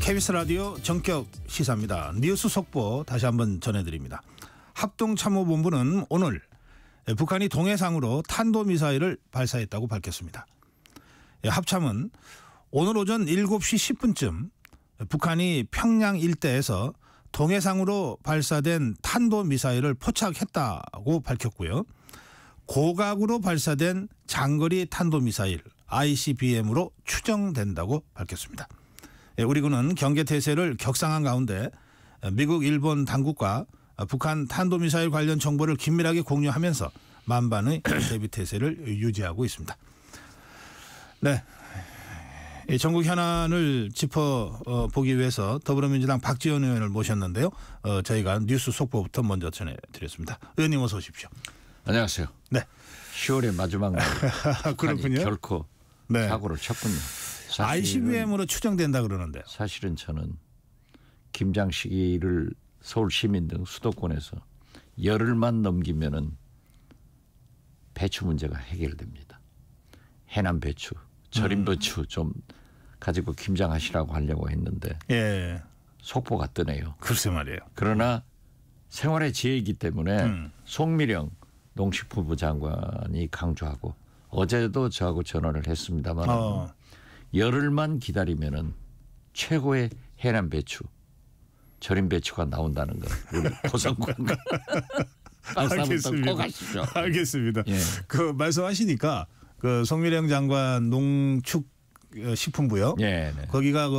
KBS 라디오 정격 시사입니다. 뉴스 속보 다시 한번 전해드립니다. 합동참모본부는 오늘 북한이 동해상으로 탄도미사일을 발사했다고 밝혔습니다. 합참은 오늘 오전 7시 10분쯤 북한이 평양 일대에서 동해상으로 발사된 탄도미사일을 포착했다고 밝혔고요. 고각으로 발사된 장거리 탄도미사일 ICBM으로 추정된다고 밝혔습니다. 우리 군은 경계태세를 격상한 가운데 미국, 일본 당국과 북한 탄도미사일 관련 정보를 긴밀하게 공유하면서 만반의 대비태세를 유지하고 있습니다. 네, 전국 현안을 짚어보기 위해서 더불어민주당 박지원 의원을 모셨는데요. 저희가 뉴스 속보부터 먼저 전해드렸습니다. 의원님 어서 오십시오. 안녕하세요. 네. 10월의 마지막 날 그렇군요. 결코 네. 사고를 쳤군요. ICBM으로 추정된다 그러는데. 사실은 저는 김장 시기를 서울 시민 등 수도권에서 열흘만 넘기면은 배추 문제가 해결됩니다. 해남 배추, 절임 배추 좀 가지고 김장하시라고 하려고 했는데 예. 속보가 뜨네요. 글쎄 말이에요. 그러나 생활의 지혜이기 때문에 송미령 농식품부 장관이 강조하고 어제도 저하고 전화를 했습니다만 열흘만 기다리면은 최고의 해남 배추, 절임 배추가 나온다는 거 우리 고성군과 알겠습니다. 꼭 하십시오. 알겠습니다. 예. 그 말씀하시니까 그 송미령 장관 농축식품부요. 예, 네. 거기가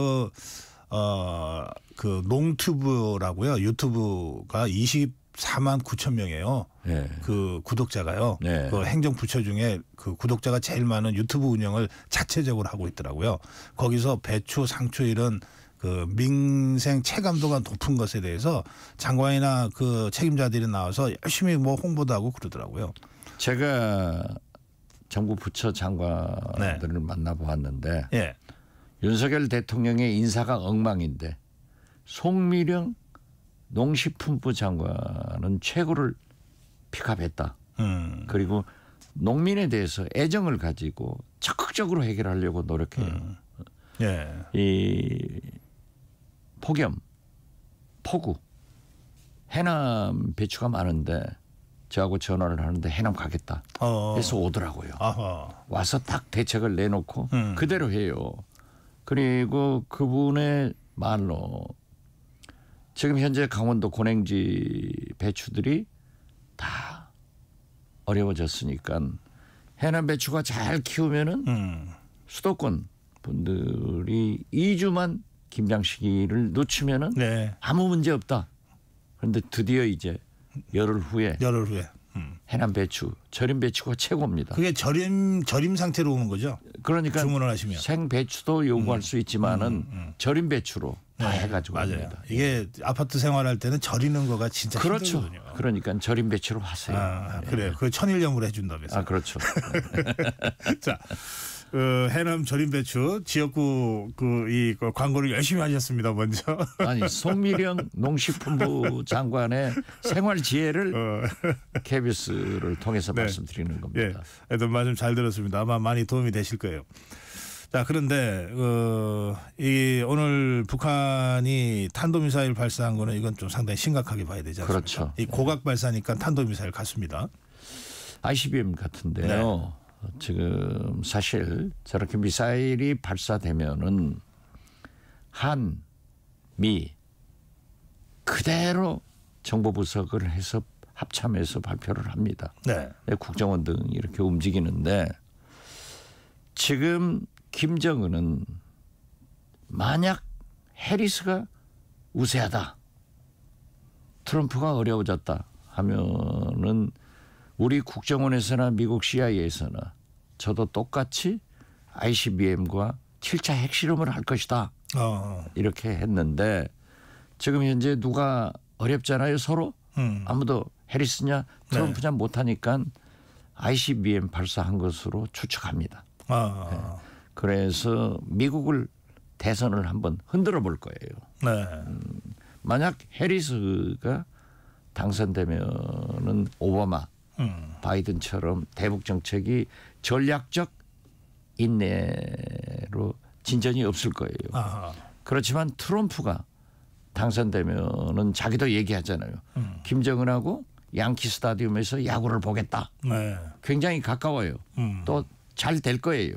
그 농튜브라고요. 유튜브가 24만 9천 명이에요. 예. 그 구독자가요. 네. 그 행정부처 중에 그 구독자가 제일 많은 유튜브 운영을 자체적으로 하고 있더라고요. 거기서 배추, 상추 이런 그 민생 체감도가 높은 것에 대해서 장관이나 그 책임자들이 나와서 열심히 뭐 홍보도 하고 그러더라고요. 제가 정부 부처 장관들을 만나보았는데 예. 윤석열 대통령의 인사가 엉망인데 송미령 농식품부 장관은 최고를 픽업했다. 그리고 농민에 대해서 애정을 가지고 적극적으로 해결하려고 노력해요. 예. 이 폭염, 폭우, 해남 배추가 많은데 저하고 전화를 하는데 해남 가겠다 해서 오더라고요. 아하. 와서 딱 대책을 내놓고 그대로 해요. 그리고 그분의 말로 지금 현재 강원도 고랭지 배추들이 다 어려워졌으니까 해남 배추가 잘 키우면은 수도권 분들이 2주만 김장 시기를 놓치면은 네. 아무 문제 없다. 그런데 드디어 이제 열흘 후에 해남 배추, 절임 배추가 최고입니다. 그게 절임 상태로 오는 거죠? 그러니까 주문을 하시면 생 배추도 요구할 수 있지만은 절임 배추로 다 해가지고 맞아요. 합니다. 이게 아파트 생활할 때는 절이는 거가 진짜 그렇죠. 힘들거든요. 그러니까 절임 배추로 하세요. 그래요. 그 천일염으로 해준다면서. 그렇죠. 자, 해남 절임 배추 지역구 이 광고를 열심히 하셨습니다. 먼저. 아니 송미령 농식품부 장관의 생활 지혜를 KBS를 통해서 네. 말씀드리는 겁니다. 예, 하여튼 말씀 잘 들었습니다. 아마 많이 도움이 되실 거예요. 자, 그런데 이 오늘 북한이 탄도미사일 발사한 거는 이건 좀 상당히 심각하게 봐야 되지 않습니까? 그렇죠. 이 고각 발사니까 탄도미사일 같습니다. ICBM 같은데요. 지금 사실 저렇게 미사일이 발사되면은 한, 미 그대로 정보 분석을 해서 합참해서 발표를 합니다. 네. 국정원 등 이렇게 움직이는데 지금 김정은은 만약 해리스가 우세하다, 트럼프가 어려워졌다 하면은 우리 국정원에서나 미국 CIA에서나 저도 똑같이 ICBM과 7차 핵실험을 할 것이다. 이렇게 했는데 지금 현재 누가 어렵잖아요. 서로. 아무도 해리스냐 트럼프냐 못하니까 ICBM 발사한 것으로 추측합니다. 네. 그래서 미국을 대선을 한번 흔들어 볼 거예요. 네. 만약 해리스가 당선되면은 오바마, 바이든처럼 대북 정책이 전략적 인내로 진전이 없을 거예요. 그렇지만 트럼프가 당선되면은 자기도 얘기하잖아요. 김정은하고 양키 스타디움에서 야구를 보겠다. 네. 굉장히 가까워요. 또 잘 될 거예요.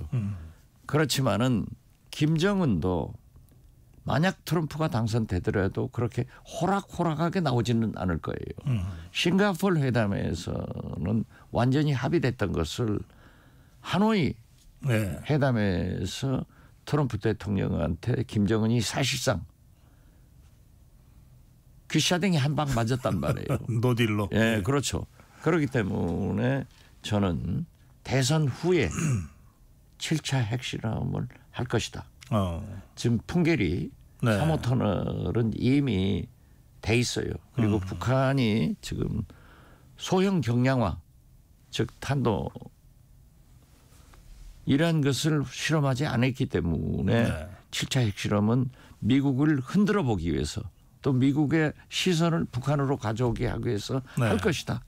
그렇지만은 김정은도 만약 트럼프가 당선되더라도 그렇게 호락호락하게 나오지는 않을 거예요. 싱가포르 회담에서는 완전히 합의됐던 것을 하노이 네. 회담에서 트럼프 대통령한테 김정은이 사실상 귀샤댕이 한 방 맞았단 말이에요. 노딜로. 예, 그렇죠. 그렇기 때문에 저는 대선 후에 7차 핵실험을 할 것이다. 지금 풍계리 네. 3호 터널은 이미 돼 있어요. 그리고 북한이 지금 소형 경량화, 즉 탄도 이러한 것을 실험하지 않았기 때문에 네. 7차 핵실험은 미국을 흔들어 보기 위해서 또 미국의 시선을 북한으로 가져오게 하기 위해서 네. 할 것이다.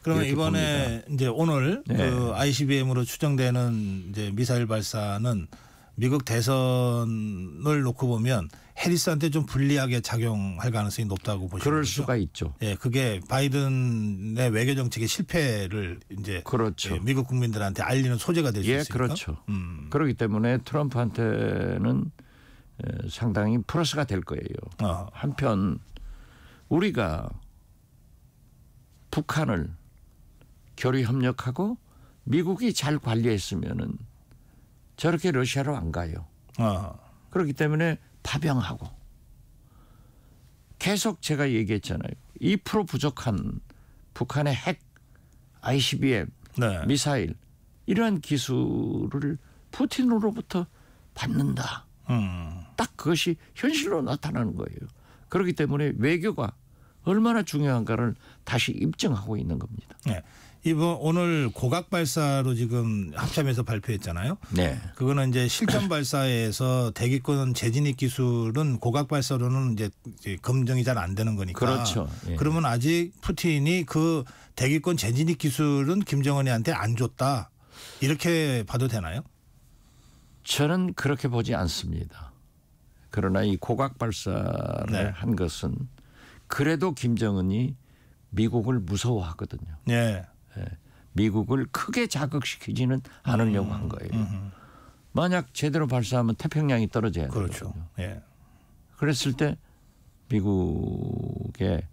그러면 이번에 봅니다. 이제 오늘 네. 그 ICBM으로 추정되는 이제 미사일 발사는 미국 대선을 놓고 보면 해리스한테 좀 불리하게 작용할 가능성이 높다고 보시는 그럴 거죠? 수가 있죠. 예, 그게 바이든의 외교 정책의 실패를 이제 그렇죠. 예, 미국 국민들한테 알리는 소재가 될 수 예, 있으니까. 그렇죠. 그렇기 때문에 트럼프한테는 상당히 플러스가 될 거예요. 한편 우리가 북한을 교류 협력하고 미국이 잘 관리했으면은 저렇게 러시아로 안 가요. 그렇기 때문에 파병하고 계속 제가 얘기했잖아요. 2% 부족한 북한의 핵, ICBM, 네. 미사일 이러한 기술을 푸틴으로부터 받는다. 딱 그것이 현실로 나타나는 거예요. 그렇기 때문에 외교가 얼마나 중요한가를 다시 입증하고 있는 겁니다. 네. 이번 오늘 고각 발사로 지금 합참에서 발표했잖아요. 네. 그거는 이제 실전 발사에서 대기권 재진입 기술은 고각 발사로는 이제 검증이 잘 안 되는 거니까. 그렇죠. 예. 그러면 아직 푸틴이 그 대기권 재진입 기술은 김정은이한테 안 줬다. 이렇게 봐도 되나요? 저는 그렇게 보지 않습니다. 그러나 이 고각 발사를 네. 한 것은 그래도 김정은이 미국을 무서워하거든요. 네. 미국을 크게 자극시키지는 않으려고 한 거예요. 만약 제대로 발사하면 태평양이 떨어져야 되거든요. 그렇죠. 예. 그랬을 때 미국의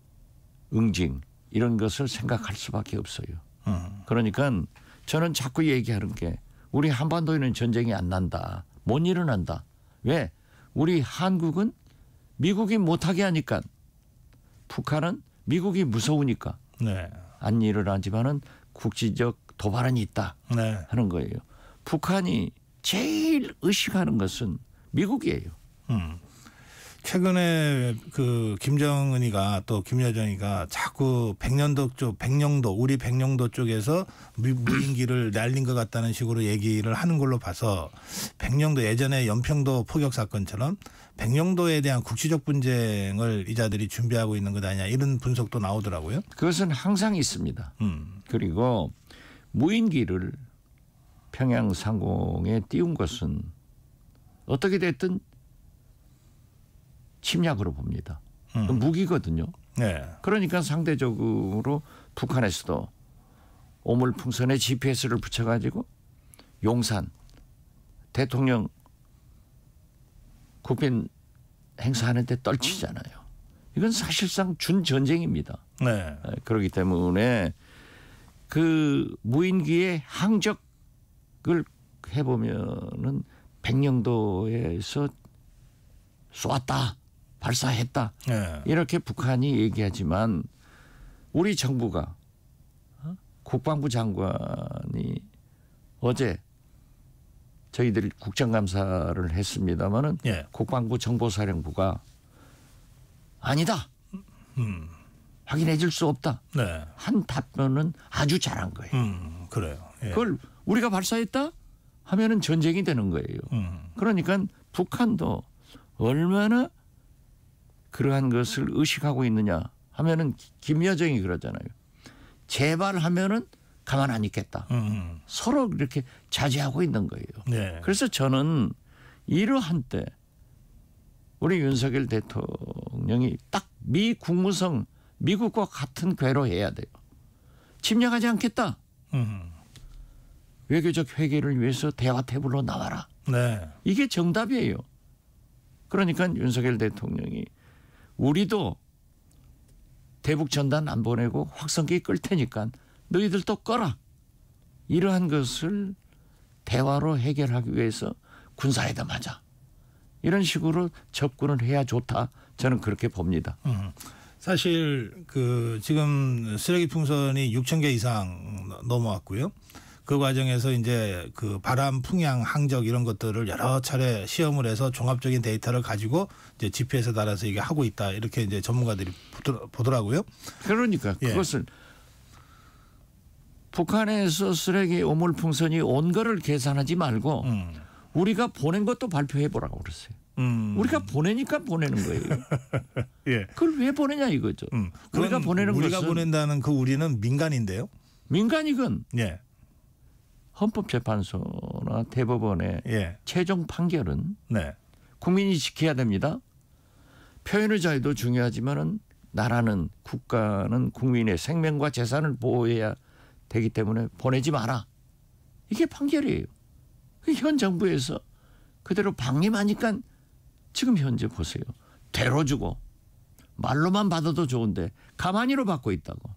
응징 이런 것을 생각할 수밖에 없어요. 그러니까 저는 자꾸 얘기하는 게 우리 한반도에는 전쟁이 안 난다. 못 일어난다. 왜? 우리 한국은 미국이 못하게 하니까 북한은 미국이 무서우니까 네. 안 일어나지만은 국지적 도발은 있다 네. 하는 거예요. 북한이 제일 의식하는 것은 미국이에요. 최근에 그 김정은이가 또 김여정이가 자꾸 백령도 우리 백령도 쪽에서 무인기를 날린 것 같다는 식으로 얘기를 하는 걸로 봐서 백령도 예전에 연평도 포격 사건처럼 백령도에 대한 국지적 분쟁을 이자들이 준비하고 있는 것 아니냐 이런 분석도 나오더라고요. 그것은 항상 있습니다. 그리고 무인기를 평양 상공에 띄운 것은 어떻게 됐든 침략으로 봅니다. 무기거든요. 네. 그러니까 상대적으로 북한에서도 오물풍선에 GPS를 붙여가지고 용산 대통령 국빈 행사하는데 떨치잖아요. 이건 사실상 준전쟁입니다. 네. 그렇기 때문에 그 무인기의 항적을 해보면은 백령도에서 쏘았다. 발사했다. 네. 이렇게 북한이 얘기하지만 우리 정부가 국방부 장관이 어제 저희들이 국정감사를 했습니다마는 예. 국방부 정보사령부가 아니다. 확인해 줄 수 없다. 네. 한 답변은 아주 잘한 거예요. 그래요. 예. 그걸 우리가 발사했다 하면은 전쟁이 되는 거예요. 그러니까 북한도 얼마나 그러한 것을 의식하고 있느냐 하면은 김여정이 그러잖아요. 제발 하면은 가만 안 있겠다. 서로 이렇게 자제하고 있는 거예요. 네. 그래서 저는 이러한 때 우리 윤석열 대통령이 딱 미 국무성 미국과 같은 궤로 해야 돼요. 침략하지 않겠다. 외교적 회개를 위해서 대화 테이블로 나와라. 네. 이게 정답이에요. 그러니까 윤석열 대통령이 우리도 대북 전단 안 보내고 확성기 끌 테니까 너희들도 꺼라. 이러한 것을 대화로 해결하기 위해서 군사회담 하자. 이런 식으로 접근을 해야 좋다. 저는 그렇게 봅니다. 사실 그 지금 쓰레기 풍선이 6천 개 이상 넘어왔고요. 그 과정에서 이제 그 바람 풍향 항적 이런 것들을 여러 차례 시험을 해서 종합적인 데이터를 가지고 이제 GPS에 따라서 이게 하고 있다. 이렇게 이제 전문가들이 보더라고요. 그러니까 그것을 북한에서 쓰레기 오물 풍선이 온 거를 계산하지 말고 우리가 보낸 것도 발표해 보라고 그랬어요. 우리가 보내니까 보내는 거예요. 예. 그걸 왜 보내냐 이거죠. 우리가 보내는 우리가 것은 보낸다는 그 우리는 민간인데요. 민간이건 예. 헌법재판소나 대법원의 최종 판결은 네. 국민이 지켜야 됩니다. 표현의 자유도 중요하지만은 나라는 국가는 국민의 생명과 재산을 보호해야 되기 때문에 보내지 마라. 이게 판결이에요. 현 정부에서 그대로 방임하니까 지금 현재 보세요. 대로 주고 말로만 받아도 좋은데 가만히로 받고 있다고.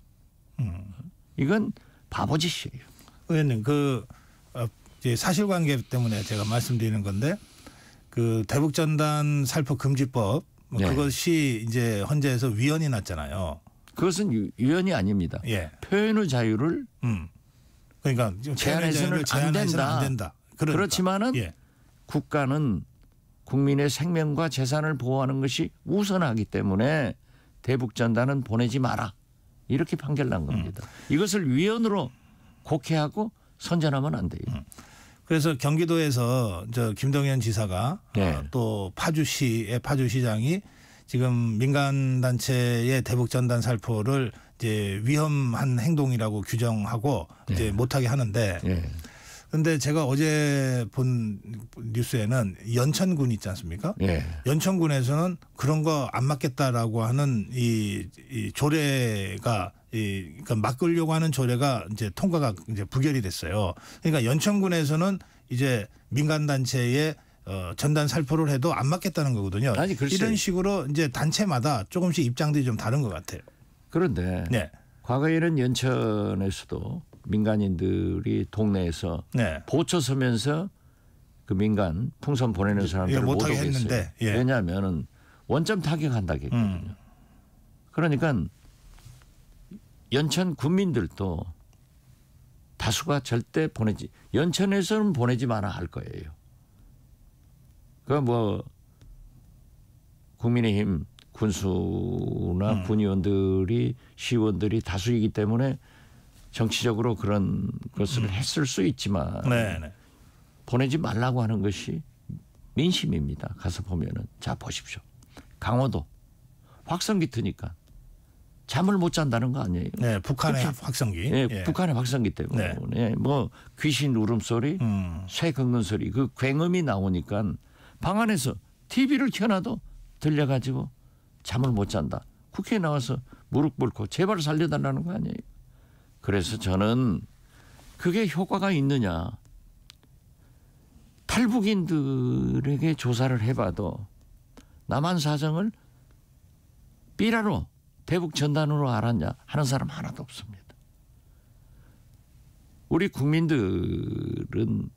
이건 바보짓이에요. 의원님 그 이제 사실관계 때문에 제가 말씀드리는 건데 그 대북전단 살포 금지법 그것이 이제 헌재에서 위헌이 났잖아요. 그것은 위헌이 아닙니다. 표현의 자유를 그러니까 제한해서는 안 된다. 그러니까. 그렇지만은 국가는 국민의 생명과 재산을 보호하는 것이 우선하기 때문에 대북전단은 보내지 마라. 이렇게 판결 난 겁니다. 이것을 위헌으로 곡해하고 선전하면 안 돼요. 그래서 경기도에서 저 김동연 지사가 또 파주시의 파주시장이 지금 민간 단체의 대북전단 살포를 이제 위험한 행동이라고 규정하고 이제 못하게 하는데. 근데 제가 어제 본 뉴스에는 연천군 있지 않습니까? 연천군에서는 그런 거 안 맞겠다라고 하는 이 조례가 그러니까 막으려고 하는 조례가 이제 통과가 이제 부결이 됐어요. 그러니까 연천군에서는 이제 민간 단체의 전단 살포를 해도 안 맞겠다는 거거든요. 아니, 이런 식으로 이제 단체마다 조금씩 입장들이 좀 다른 것 같아요. 그런데 과거에는 연천에서도 민간인들이 동네에서 보초 서면서 그 민간 풍선 보내는 사람들을 못 오게 했어요. 왜냐하면 원점 타격한다고 했거든요. 그러니까 연천 군민들도 다수가 절대 연천에서는 보내지 마라 할 거예요. 그 뭐 국민의힘 군수나 군의원들이 시의원들이 다수이기 때문에 정치적으로 그런 것을 했을 수 있지만 보내지 말라고 하는 것이 민심입니다. 가서 보면은 자 보십시오. 강원도 확성기 트니까 잠을 못 잔다는 거 아니에요. 북한의 확성기. 북한의 확성기 때문에 뭐 귀신 울음소리, 쇠 긁는 소리 그 굉음이 나오니까 방 안에서 TV를 켜놔도 들려가지고 잠을 못 잔다. 국회에 나와서 무릎 꿇고 제발 살려달라는 거 아니에요. 그래서 저는 그게 효과가 있느냐. 탈북인들에게 조사를 해봐도 남한 사정을 삐라로 대북 전단으로 알았냐 하는 사람 하나도 없습니다. 우리 국민들은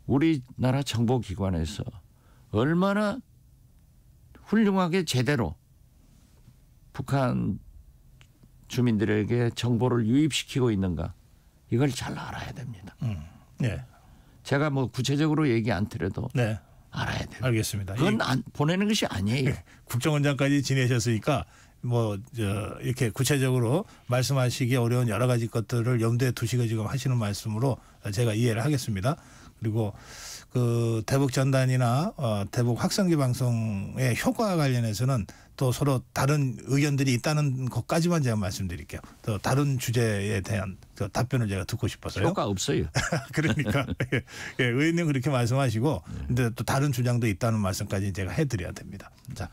우리나라 정보기관에서 얼마나 훌륭하게 제대로 북한 주민들에게 정보를 유입시키고 있는가 이걸 잘 알아야 됩니다. 제가 뭐 구체적으로 얘기 안 드려도 알아야 돼요. 알겠습니다. 그건 보내는 것이 아니에요. 국정원장까지 지내셨으니까 뭐 이렇게 구체적으로 말씀하시기 어려운 여러 가지 것들을 염두에 두시고 지금 하시는 말씀으로 제가 이해를 하겠습니다. 그리고 그 대북 전단이나 대북 확성기 방송의 효과와 관련해서는 또 서로 다른 의견들이 있다는 것까지만 제가 말씀드릴게요. 또 다른 주제에 대한 그 답변을 제가 듣고 싶어서요. 효과 없어요. 그러니까 예, 의원님 그렇게 말씀하시고 근데 또 다른 주장도 있다는 말씀까지 제가 해드려야 됩니다. 자,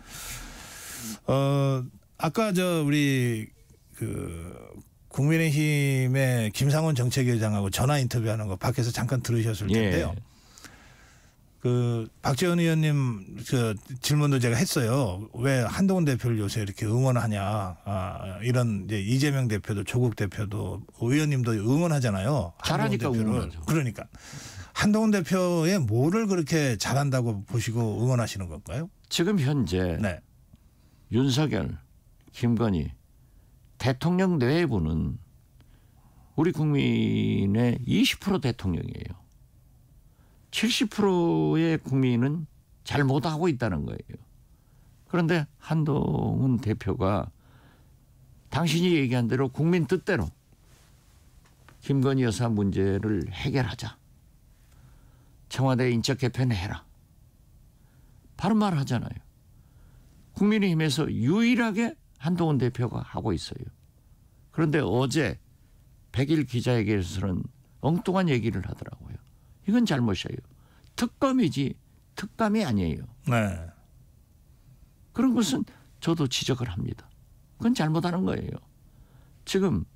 아까 우리 그 국민의힘의 김상원 정책위원장하고 전화 인터뷰하는 거 밖에서 잠깐 들으셨을 텐데요. 예. 그 박지원 의원님 그 질문도 제가 했어요. 왜 한동훈 대표를 요새 이렇게 응원하냐. 이런 이제 이재명 대표도 조국 대표도 의원님도 응원하잖아요. 잘하니까 한동훈 대표를. 응원하죠. 그러니까 한동훈 대표의 뭐를 그렇게 잘한다고 보시고 응원하시는 건가요? 지금 현재 네. 윤석열, 김건희 대통령 내부는 우리 국민의 20% 대통령이에요. 70%의 국민은 잘 못하고 있다는 거예요. 그런데 한동훈 대표가 당신이 얘기한 대로 국민 뜻대로 김건희 여사 문제를 해결하자. 청와대 인적 개편해라. 바로 말하잖아요. 국민의힘에서 유일하게 한동훈 대표가 하고 있어요. 그런데 어제 100일 기자회견에서는 엉뚱한 얘기를 하더라고요. 이건 잘못이에요. 특검이지 특감이 아니에요. 네. 그런 것은 저도 지적을 합니다. 그건 잘못하는 거예요. 지금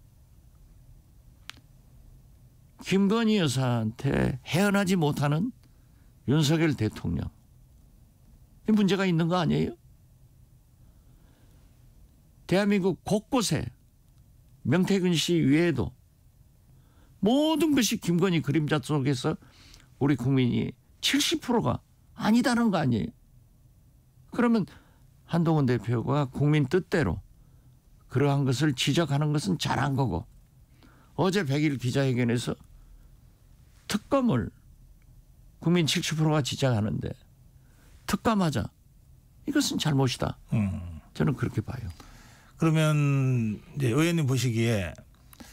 김건희 여사한테 헤어나지 못하는 윤석열 대통령. 이 문제가 있는 거 아니에요? 대한민국 곳곳에 명태균 씨 외에도 모든 것이 김건희 그림자 속에서 우리 국민이 70%가 아니다는 거 아니에요. 그러면 한동훈 대표가 국민 뜻대로 그러한 것을 지적하는 것은 잘한 거고 어제 100일 기자회견에서 특검을 국민 70%가 지적하는데 특감하자. 이것은 잘못이다. 저는 그렇게 봐요. 그러면 이제 의원님 보시기에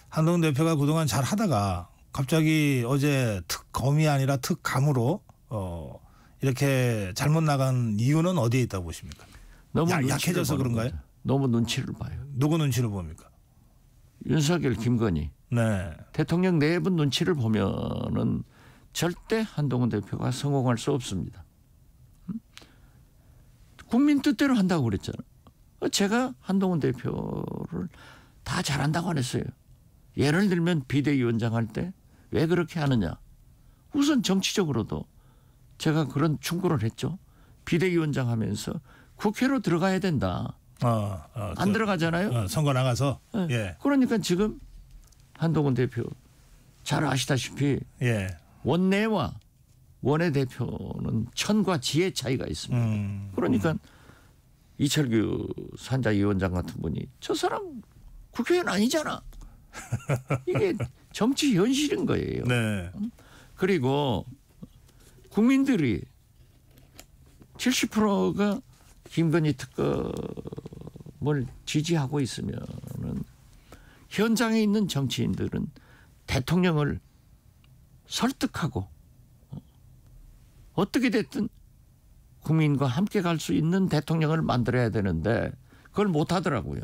한동훈 대표가 그동안 잘 하다가 갑자기 어제 특검이 아니라 특감으로 이렇게 잘못 나간 이유는 어디에 있다고 보십니까? 너무 약해져서 그런가요? 거죠. 너무 눈치를 봐요. 누구 눈치를 봅니까? 윤석열, 김건희 네. 대통령 내부 눈치를 보면은 절대 한동훈 대표가 성공할 수 없습니다. 국민 뜻대로 한다고 그랬잖아요. 제가 한동훈 대표를 다 잘한다고 안 했어요. 예를 들면 비대위원장 할 때 왜 그렇게 하느냐. 우선 정치적으로도 제가 그런 충고를 했죠. 비대위원장 하면서 국회로 들어가야 된다. 안 들어가잖아요. 선거 나가서. 네. 예. 그러니까 지금 한동훈 대표 잘 아시다시피 예. 원내와 원외 대표는 천과 지의 차이가 있습니다. 그러니까 이철규 산자위원장 같은 분이 저 사람 국회의원 아니잖아. 이게 정치 현실인 거예요. 네. 그리고 국민들이 70%가 김건희 특검을 지지하고 있으면은 현장에 있는 정치인들은 대통령을 설득하고 어떻게 됐든 국민과 함께 갈 수 있는 대통령을 만들어야 되는데 그걸 못 하더라고요.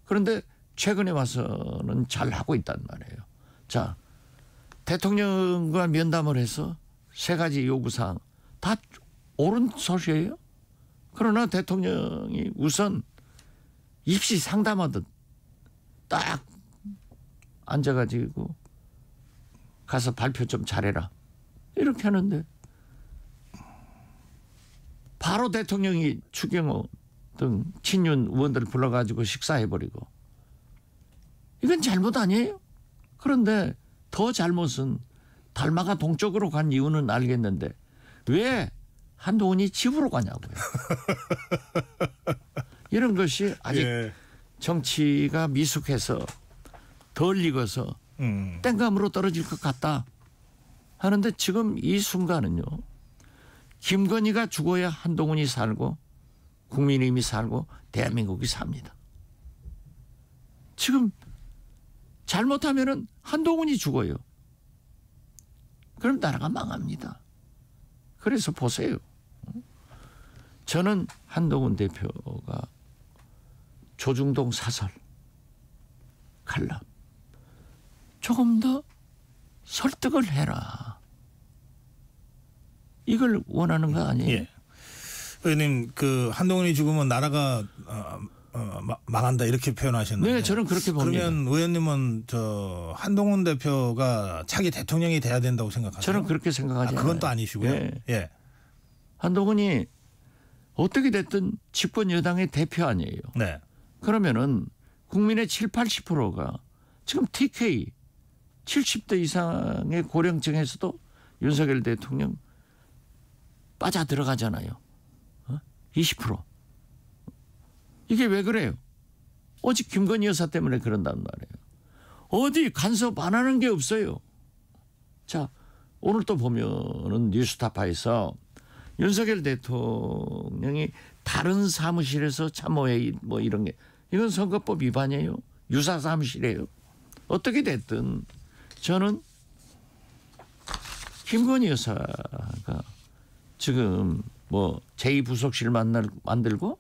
그런데 최근에 와서는 잘 하고 있단 말이에요. 자, 대통령과 면담을 해서 3가지 요구사항 다 옳은 소식이에요. 그러나 대통령이 우선 입시 상담하듯 딱 앉아가지고 가서 발표 좀 잘해라. 이렇게 하는데 바로 대통령이 추경호 등 친윤 의원들 불러가지고 식사해버리고 이건 잘못 아니에요? 그런데 더 잘못은 달마가 동쪽으로 간 이유는 알겠는데 왜 한동훈이 집으로 가냐고요. 이런 것이 아직 예. 정치가 미숙해서 덜 익어서 땡감으로 떨어질 것 같다 하는데 지금 이 순간은요. 김건희가 죽어야 한동훈이 살고 국민의힘이 살고 대한민국이 삽니다. 지금 잘못하면은 한동훈이 죽어요. 그럼 나라가 망합니다. 그래서 보세요. 저는 한동훈 대표가 조중동 사설 칼럼 조금 더 설득을 해라. 이걸 원하는 거 아니에요? 예. 의원님 그 한동훈이 죽으면 나라가 망한다 이렇게 표현하셨는데. 네, 저는 그렇게 봅니다. 그러면 의원님은 저 한동훈 대표가 차기 대통령이 돼야 된다고 생각하세요? 저는 그렇게 생각하지 않아요. 그건 또 아니시고요. 예. 예. 한동훈이 어떻게 됐든 집권 여당의 대표 아니에요. 네. 그러면은 국민의 7, 80%가 지금 TK 70대 이상의 고령층에서도 윤석열 대통령 빠져 들어가잖아요. 20%. 이게 왜 그래요? 오직 김건희 여사 때문에 그런단 말이에요. 어디 간섭 안 하는 게 없어요. 자, 오늘 또 보면은 뉴스타파에서 윤석열 대통령이 다른 사무실에서 참모회의 뭐 이런 게 이건 선거법 위반이에요. 유사 사무실이에요. 어떻게 됐든 저는 김건희 여사가 지금 뭐 제2부속실 만들고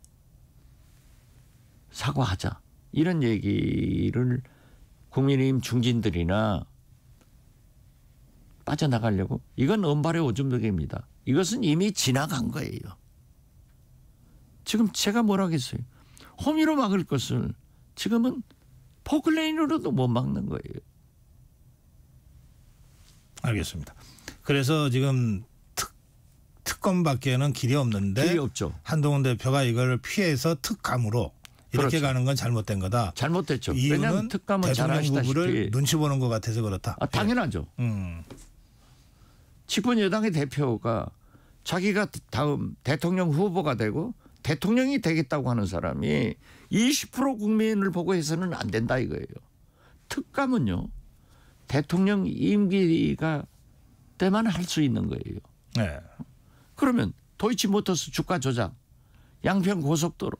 사과하자 이런 얘기를 국민의힘 중진들이나 빠져나가려고 이건 언발의 오줌누개입니다. 이것은 이미 지나간 거예요. 지금 제가 뭐라 하겠어요. 호미로 막을 것을 지금은 포클레인으로도 못 막는 거예요. 알겠습니다. 그래서 지금 특검밖에는 길이 없는데 길이 없죠. 한동훈 대표가 이걸 피해서 특감으로 이렇게 그렇죠. 가는 건 잘못된 거다. 잘못됐죠. 이유는 왜냐하면 특감은 잘 대통령 아시다시피 후보를 눈치 보는 것 같아서 그렇다. 당연하죠. 예. 집권 여당의 대표가 자기가 다음 대통령 후보가 되고 대통령이 되겠다고 하는 사람이 20% 국민을 보고 해서는 안 된다 이거예요. 특감은요. 대통령 임기가 때만 할 수 있는 거예요. 네. 그러면 도이치모터스 주가 조작, 양평 고속도로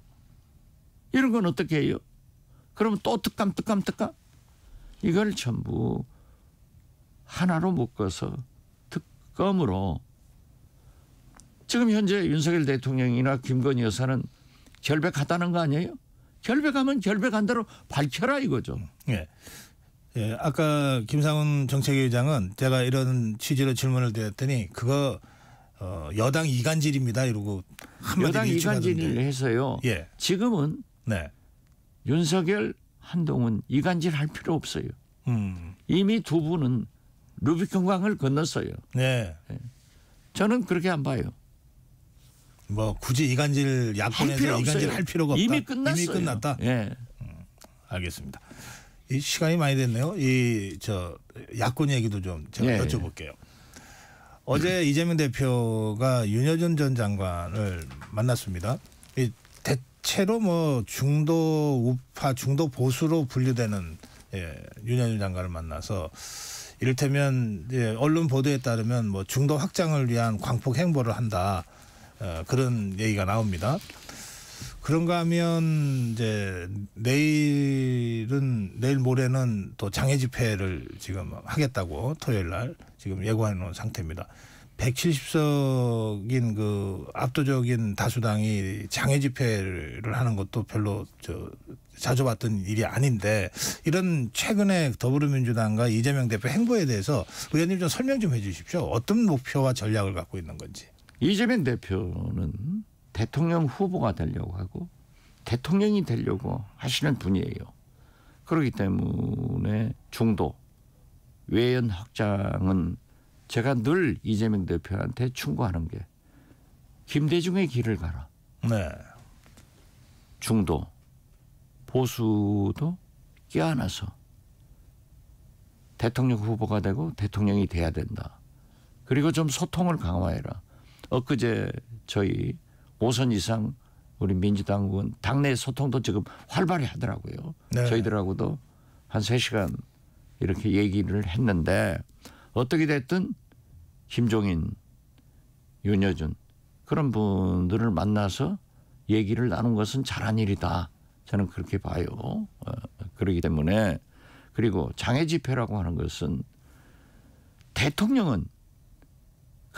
이런 건 어떻게 해요? 그러면 또 특감. 이걸 전부 하나로 묶어서 특검으로 지금 현재 윤석열 대통령이나 김건희 여사는 결백하다는 거 아니에요? 결백하면 결백한 대로 밝혀라 이거죠. 예. 예, 아까 김상훈 정책위의장은 제가 이런 취지로 질문을 드렸더니 그거 여당 이간질입니다 이러고 한마디 여당 일축하던데. 이간질을 해서요. 예. 지금은 네. 윤석열 한동훈 이간질 할 필요 없어요. 이미 두 분은 루비콘강을 건넜어요. 네. 저는 그렇게 안 봐요. 뭐 굳이 이간질 야권에서 이간질 할 필요가 없다. 이미 끝났어요. 이미 끝났다. 예. 알겠습니다. 이 시간이 많이 됐네요. 이 야권 얘기도 좀 제가 예. 여쭤볼게요. 어제 이재명 대표가 윤여준 전 장관을 만났습니다. 이 대체로 뭐 중도 우파, 중도 보수로 분류되는 윤여준 장관을 만나서 이를테면 언론 보도에 따르면 뭐 중도 확장을 위한 광폭 행보를 한다. 그런 얘기가 나옵니다. 그런가 하면 이제 내일 모레는 또 장애 집회를 지금 하겠다고 토요일 날 지금 예고해 놓은 상태입니다. 170석인 그 압도적인 다수당이 장애 집회를 하는 것도 별로 자주 봤던 일이 아닌데 이런 최근에 더불어민주당과 이재명 대표 행보에 대해서 의원님 좀 설명 좀 해 주십시오. 어떤 목표와 전략을 갖고 있는 건지. 이재명 대표는 대통령 후보가 되려고 하고 대통령이 되려고 하시는 분이에요. 그렇기 때문에 중도 외연 확장은 제가 늘 이재명 대표한테 충고하는 게 김대중의 길을 가라. 네. 중도 보수도 껴안아서 대통령 후보가 되고 대통령이 돼야 된다. 그리고 좀 소통을 강화해라. 엊그제 저희 5선 이상 우리 민주당 의원 당내 소통도 지금 활발히 하더라고요. 네. 저희들하고도 한 3시간 이렇게 얘기를 했는데 어떻게 됐든 김종인, 윤여준 그런 분들을 만나서 얘기를 나눈 것은 잘한 일이다. 저는 그렇게 봐요. 그렇기 때문에 그리고 장애 집회라고 하는 것은 대통령은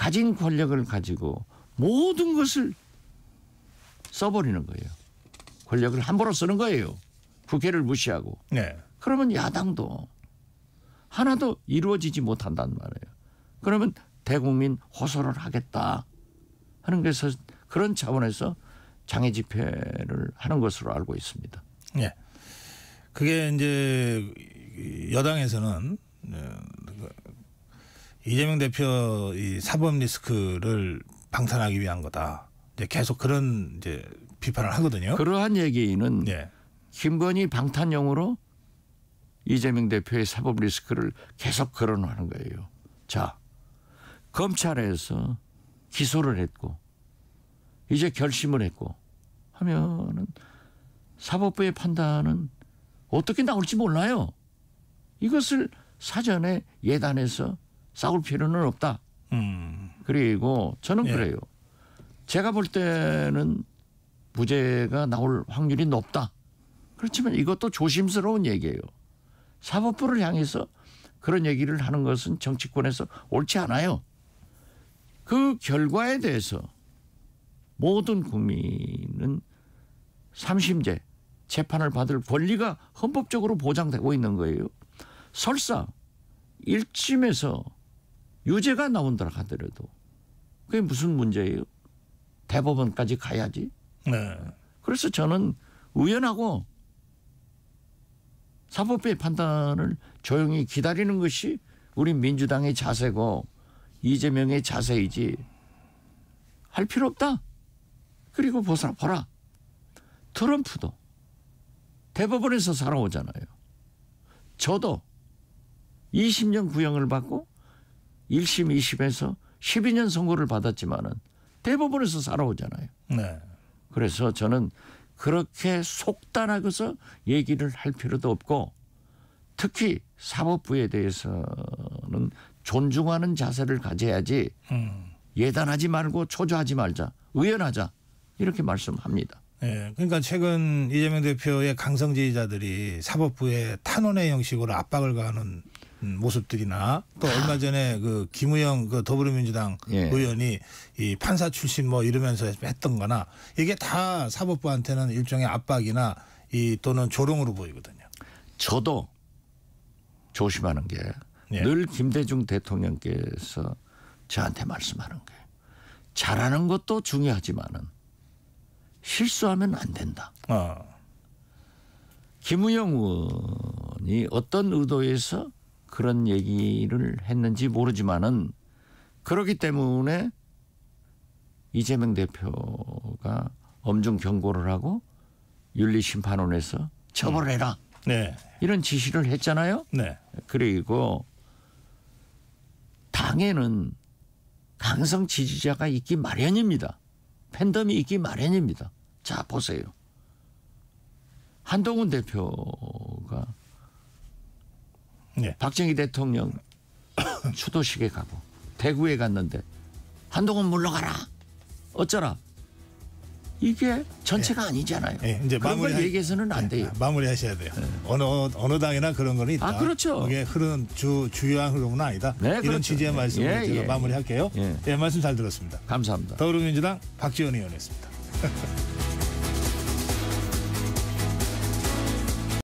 가진 권력을 가지고 모든 것을 써버리는 거예요. 권력을 함부로 쓰는 거예요. 국회를 무시하고. 네. 그러면 야당도 하나도 이루어지지 못한단 말이에요. 그러면 대국민 호소를 하겠다 하는 것에서 그런 차원에서 장애 집회를 하는 것으로 알고 있습니다. 예. 그게 이제 여당에서는 이재명 대표 이 사법 리스크를 방탄하기 위한 거다. 이제 계속 그런 이제 비판을 하거든요. 그러한 얘기는 예. 김건희 방탄용으로 이재명 대표의 사법 리스크를 계속 거론하는 거예요. 자, 검찰에서 기소를 했고 이제 결심을 했고 하면은 사법부의 판단은 어떻게 나올지 몰라요. 이것을 사전에 예단해서 싸울 필요는 없다. 그리고 저는 예. 그래요. 제가 볼 때는 무죄가 나올 확률이 높다. 그렇지만 이것도 조심스러운 얘기예요. 사법부를 향해서 그런 얘기를 하는 것은 정치권에서 옳지 않아요. 그 결과에 대해서 모든 국민은 3심제 재판을 받을 권리가 헌법적으로 보장되고 있는 거예요. 설사 1심에서 유죄가 나온다 하더라도 그게 무슨 문제예요? 대법원까지 가야지. 네. 그래서 저는 의연하고 사법부의 판단을 조용히 기다리는 것이 우리 민주당의 자세고 이재명의 자세이지 할 필요 없다. 그리고 보라. 트럼프도 대법원에서 살아오잖아요. 저도 20년 구형을 받고 1심, 2심에서 12년 선고를 받았지만은 대법원에서 살아오잖아요. 네. 그래서 저는 그렇게 속단하고서 얘기를 할 필요도 없고 특히 사법부에 대해서는 존중하는 자세를 가져야지 예단하지 말고 초조하지 말자. 의연하자. 이렇게 말씀합니다. 예, 그러니까 최근 이재명 대표의 강성 지지자들이 사법부에 탄원의 형식으로 압박을 가하는 모습들이나 또 얼마 전에 그 김우영 그 더불어민주당 예. 의원이 이 판사 출신 뭐 이러면서 했던 거나 이게 다 사법부한테는 일종의 압박이나 이 또는 조롱으로 보이거든요. 저도 조심하는 게 늘 예. 김대중 대통령께서 저한테 말씀하는 게 잘하는 것도 중요하지만은 실수하면 안 된다. 김우영 의원이 어떤 의도에서 그런 얘기를 했는지 모르지만은 그렇기 때문에 이재명 대표가 엄중 경고를 하고 윤리심판원에서 처벌해라. 네. 이런 지시를 했잖아요. 네. 그리고 당에는 강성 지지자가 있기 마련입니다. 팬덤이 있기 마련입니다. 자, 보세요. 한동훈 대표가 네. 박정희 대통령 추도식에 가고 대구에 갔는데 한동훈 물러가라. 어쩌라. 이게 전체가 아니잖아요. 예, 이제 그런 걸 얘기해서는 안 돼요. 마무리하셔야 돼요. 어느 당이나 그런 거는 있다. 아, 그렇죠. 그게 주요한 흐름은 아니다. 네, 이런 그렇죠. 취지의 말씀을 예, 제가 예. 마무리할게요. 예. 예, 말씀 잘 들었습니다. 감사합니다. 더불어민주당 박지원 의원이었습니다.